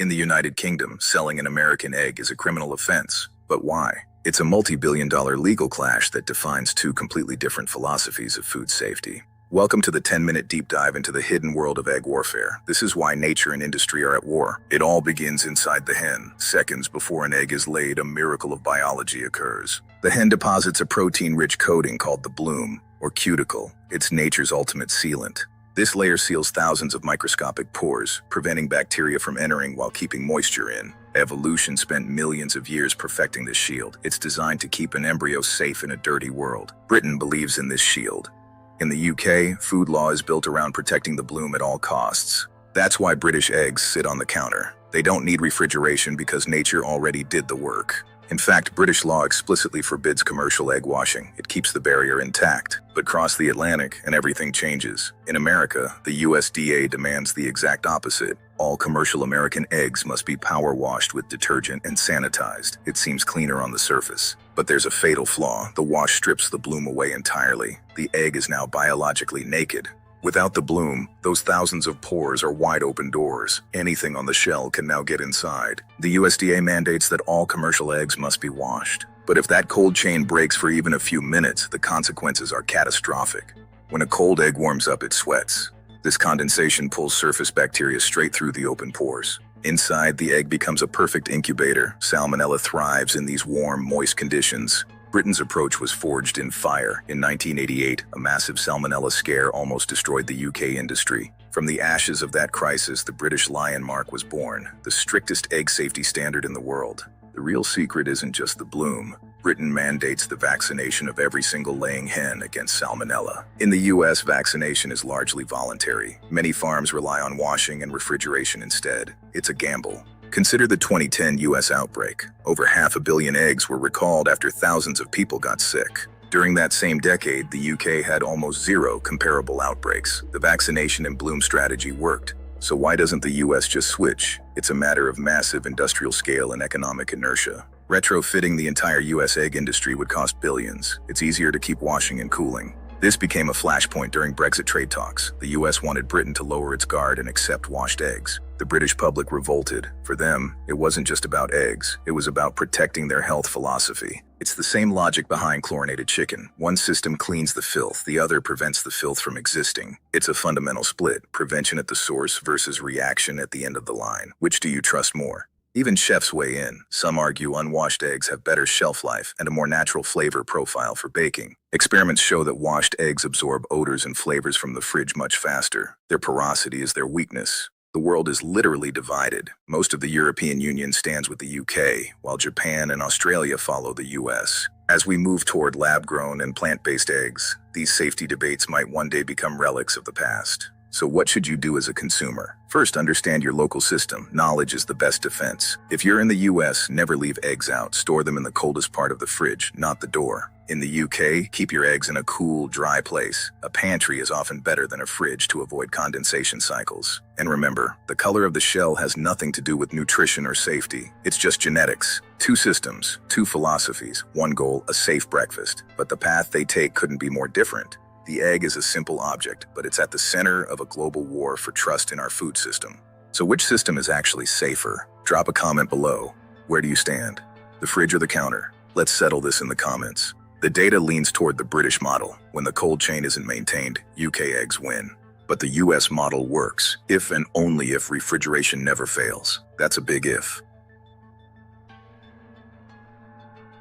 In the United Kingdom, selling an American egg is a criminal offense. But why? It's a multi-billion-dollar legal clash that defines two completely different philosophies of food safety. Welcome to the 10-minute deep dive into the hidden world of egg warfare. This is why nature and industry are at war. It all begins inside the hen. Seconds before an egg is laid, a miracle of biology occurs. The hen deposits a protein-rich coating called the bloom, or cuticle. It's nature's ultimate sealant. This layer seals thousands of microscopic pores, preventing bacteria from entering while keeping moisture in. Evolution spent millions of years perfecting this shield. It's designed to keep an embryo safe in a dirty world. Britain believes in this shield. In the UK, food law is built around protecting the bloom at all costs. That's why British eggs sit on the counter. They don't need refrigeration because nature already did the work. In fact, British law explicitly forbids commercial egg washing. It keeps the barrier intact. But cross the Atlantic and everything changes. In America, the USDA demands the exact opposite. All commercial American eggs must be power washed with detergent and sanitized. It seems cleaner on the surface. But there's a fatal flaw. The wash strips the bloom away entirely. The egg is now biologically naked. Without the bloom, those thousands of pores are wide open doors. Anything on the shell can now get inside. The USDA mandates that all commercial eggs must be washed. But if that cold chain breaks for even a few minutes, the consequences are catastrophic. When a cold egg warms up, it sweats. This condensation pulls surface bacteria straight through the open pores. Inside, the egg becomes a perfect incubator. Salmonella thrives in these warm, moist conditions. Britain's approach was forged in fire. In 1988, a massive Salmonella scare almost destroyed the UK industry. From the ashes of that crisis, the British Lion Mark was born, the strictest egg safety standard in the world. The real secret isn't just the bloom. Britain mandates the vaccination of every single laying hen against Salmonella. In the US, vaccination is largely voluntary. Many farms rely on washing and refrigeration instead. It's a gamble. Consider the 2010 US outbreak. Over 500 million eggs were recalled after thousands of people got sick. During that same decade, the UK had almost zero comparable outbreaks. The vaccination and bloom strategy worked. So why doesn't the US just switch? It's a matter of massive industrial scale and economic inertia. Retrofitting the entire US egg industry would cost billions. It's easier to keep washing and cooling. This became a flashpoint during Brexit trade talks. The US wanted Britain to lower its guard and accept washed eggs. The British public revolted. For them, it wasn't just about eggs. It was about protecting their health philosophy. It's the same logic behind chlorinated chicken. One system cleans the filth, the other prevents the filth from existing. It's a fundamental split, prevention at the source versus reaction at the end of the line. Which do you trust more? Even chefs weigh in. Some argue unwashed eggs have better shelf life and a more natural flavor profile for baking. Experiments show that washed eggs absorb odors and flavors from the fridge much faster. Their porosity is their weakness. The world is literally divided. Most of the European Union stands with the UK, while Japan and Australia follow the US. As we move toward lab-grown and plant-based eggs, these safety debates might one day become relics of the past. So what should you do as a consumer? First, understand your local system. Knowledge is the best defense. If you're in the US, never leave eggs out. Store them in the coldest part of the fridge, not the door. In the UK, keep your eggs in a cool, dry place. A pantry is often better than a fridge to avoid condensation cycles. And remember, the color of the shell has nothing to do with nutrition or safety. It's just genetics. Two systems, two philosophies, one goal, a safe breakfast. But the path they take couldn't be more different. The egg is a simple object, but it's at the center of a global war for trust in our food system. So which system is actually safer? Drop a comment below. Where do you stand? The fridge or the counter? Let's settle this in the comments. The data leans toward the British model. When the cold chain isn't maintained, UK eggs win. But the US model works, if and only if refrigeration never fails. That's a big if.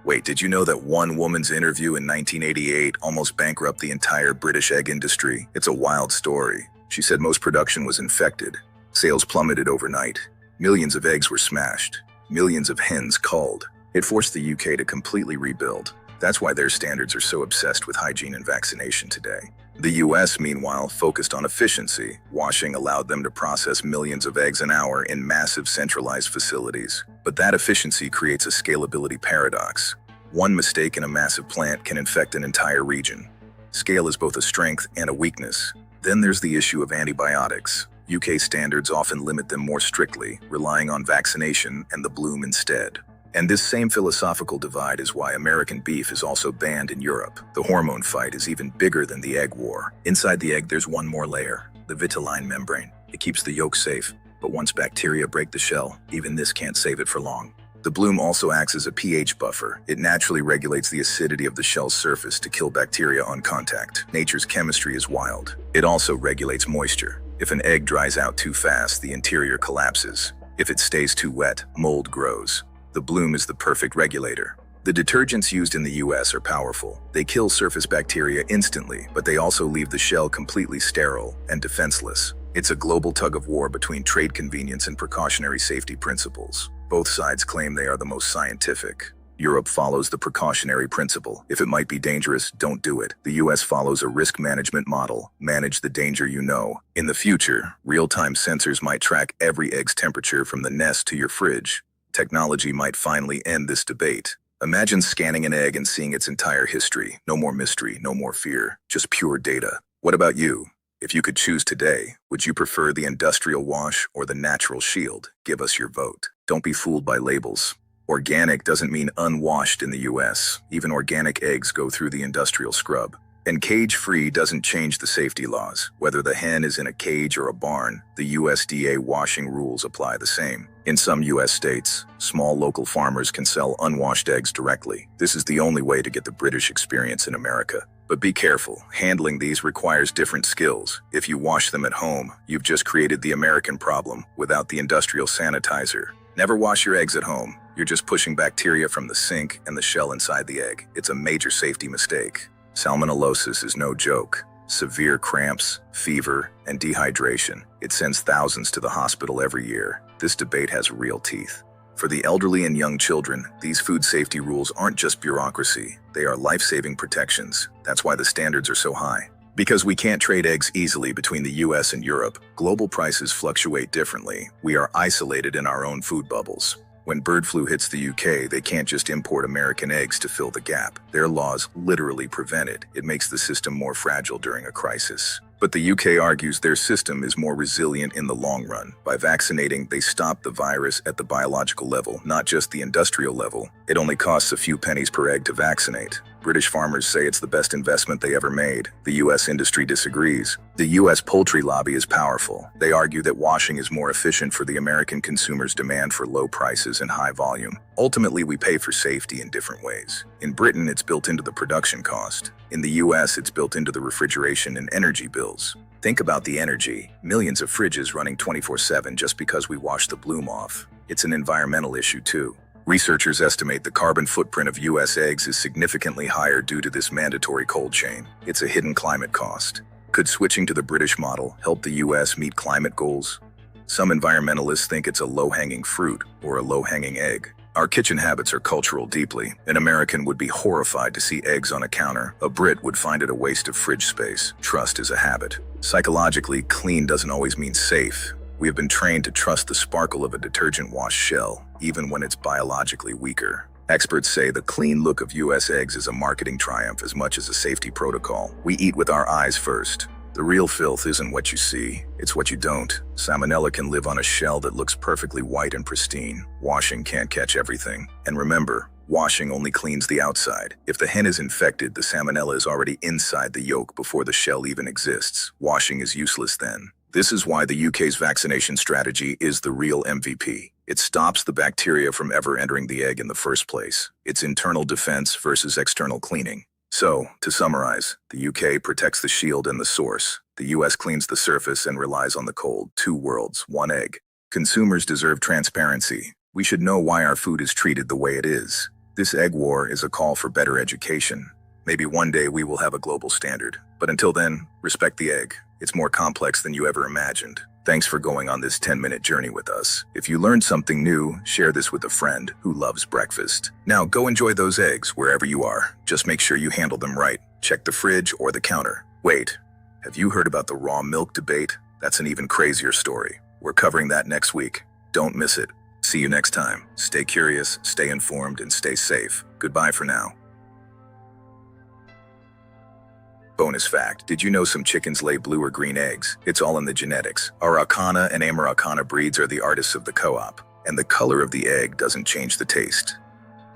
Wait, did you know that one woman's interview in 1988 almost bankrupted the entire British egg industry? It's a wild story. She said most production was infected. Sales plummeted overnight. Millions of eggs were smashed. Millions of hens culled. It forced the UK to completely rebuild. That's why their standards are so obsessed with hygiene and vaccination today. The US, meanwhile, focused on efficiency. Washing allowed them to process millions of eggs an hour in massive centralized facilities. But that efficiency creates a scalability paradox. One mistake in a massive plant can infect an entire region. Scale is both a strength and a weakness. Then there's the issue of antibiotics. UK standards often limit them more strictly, relying on vaccination and the bloom instead. And this same philosophical divide is why American beef is also banned in Europe. The hormone fight is even bigger than the egg war. Inside the egg, there's one more layer, the vitelline membrane. It keeps the yolk safe. But once bacteria break the shell, even this can't save it for long. The bloom also acts as a pH buffer. It naturally regulates the acidity of the shell's surface to kill bacteria on contact. Nature's chemistry is wild. It also regulates moisture. If an egg dries out too fast, the interior collapses. If it stays too wet, mold grows. The bloom is the perfect regulator. The detergents used in the US are powerful. They kill surface bacteria instantly, but they also leave the shell completely sterile and defenseless. It's a global tug-of-war between trade convenience and precautionary safety principles. Both sides claim they are the most scientific. Europe follows the precautionary principle. If it might be dangerous, don't do it. The US follows a risk management model. Manage the danger you know. In the future, real-time sensors might track every egg's temperature from the nest to your fridge. Technology might finally end this debate. Imagine scanning an egg and seeing its entire history. No more mystery, no more fear, just pure data. What about you? If you could choose today, would you prefer the industrial wash or the natural shield? Give us your vote. Don't be fooled by labels. Organic doesn't mean unwashed in the US. Even organic eggs go through the industrial scrub. And cage-free doesn't change the safety laws. Whether the hen is in a cage or a barn, the USDA washing rules apply the same. In some US states, small local farmers can sell unwashed eggs directly. This is the only way to get the British experience in America. But be careful, handling these requires different skills. If you wash them at home, you've just created the American problem without the industrial sanitizer. Never wash your eggs at home. You're just pushing bacteria from the sink and the shell inside the egg. It's a major safety mistake. Salmonellosis is no joke. Severe cramps, fever, and dehydration. It sends thousands to the hospital every year. This debate has real teeth. For the elderly and young children, these food safety rules aren't just bureaucracy. They are life-saving protections. That's why the standards are so high. Because we can't trade eggs easily between the US and Europe, global prices fluctuate differently. We are isolated in our own food bubbles. When bird flu hits the UK, they can't just import American eggs to fill the gap. Their laws literally prevent it. It makes the system more fragile during a crisis. But the UK argues their system is more resilient in the long run. By vaccinating, they stop the virus at the biological level, not just the industrial level. It only costs a few pennies per egg to vaccinate. British farmers say it's the best investment they ever made. The US industry disagrees. The US poultry lobby is powerful. They argue that washing is more efficient for the American consumer's demand for low prices and high volume. Ultimately, we pay for safety in different ways. In Britain, it's built into the production cost. In the US, it's built into the refrigeration and energy bills. Think about the energy. Millions of fridges running 24/7 just because we wash the bloom off. It's an environmental issue too. Researchers estimate the carbon footprint of US eggs is significantly higher due to this mandatory cold chain. It's a hidden climate cost. Could switching to the British model help the US meet climate goals? Some environmentalists think it's a low-hanging fruit or a low-hanging egg. Our kitchen habits are cultural deeply. An American would be horrified to see eggs on a counter. A Brit would find it a waste of fridge space. Trust is a habit. Psychologically, clean doesn't always mean safe. We have been trained to trust the sparkle of a detergent wash shell, even when it's biologically weaker. Experts say the clean look of US eggs is a marketing triumph as much as a safety protocol. We eat with our eyes first. The real filth isn't what you see, it's what you don't. Salmonella can live on a shell that looks perfectly white and pristine. Washing can't catch everything. And remember, washing only cleans the outside. If the hen is infected, the salmonella is already inside the yolk before the shell even exists. Washing is useless then. This is why the UK's vaccination strategy is the real MVP. It stops the bacteria from ever entering the egg in the first place. It's internal defense versus external cleaning. So, to summarize, the UK protects the shield and the source. The US cleans the surface and relies on the cold. Two worlds, one egg. Consumers deserve transparency. We should know why our food is treated the way it is. This egg war is a call for better education. Maybe one day we will have a global standard. But until then, respect the egg. It's more complex than you ever imagined. Thanks for going on this 10-minute journey with us. If you learned something new, share this with a friend who loves breakfast. Now go enjoy those eggs wherever you are. Just make sure you handle them right. Check the fridge or the counter. Wait, have you heard about the raw milk debate? That's an even crazier story. We're covering that next week. Don't miss it. See you next time. Stay curious, stay informed, and stay safe. Goodbye for now. Bonus fact, did you know some chickens lay blue or green eggs? It's all in the genetics. Araucana and Amaraucana breeds are the artists of the co-op, and the color of the egg doesn't change the taste.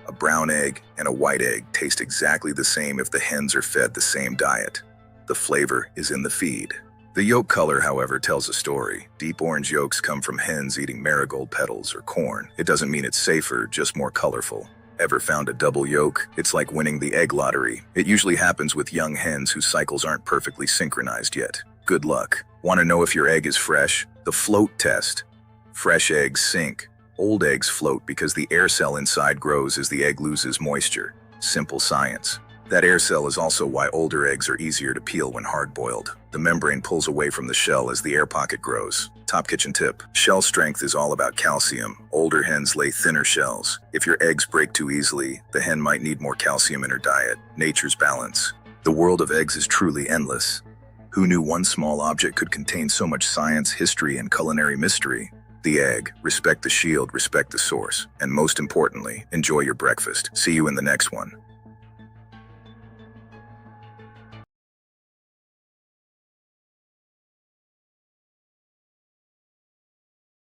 A brown egg and a white egg taste exactly the same if the hens are fed the same diet. The flavor is in the feed. The yolk color, however, tells a story. Deep orange yolks come from hens eating marigold petals or corn. It doesn't mean it's safer, just more colorful. Ever found a double yolk? It's like winning the egg lottery. It usually happens with young hens whose cycles aren't perfectly synchronized yet. Good luck. Want to know if your egg is fresh? The float test. Fresh eggs sink. Old eggs float because the air cell inside grows as the egg loses moisture. Simple science. That air cell is also why older eggs are easier to peel when hard-boiled. The membrane pulls away from the shell as the air pocket grows. Top kitchen tip. Shell strength is all about calcium. Older hens lay thinner shells. If your eggs break too easily, the hen might need more calcium in her diet. Nature's balance. The world of eggs is truly endless. Who knew one small object could contain so much science, history, and culinary mystery? The egg. Respect the shield, respect the source. And most importantly, enjoy your breakfast. See you in the next one.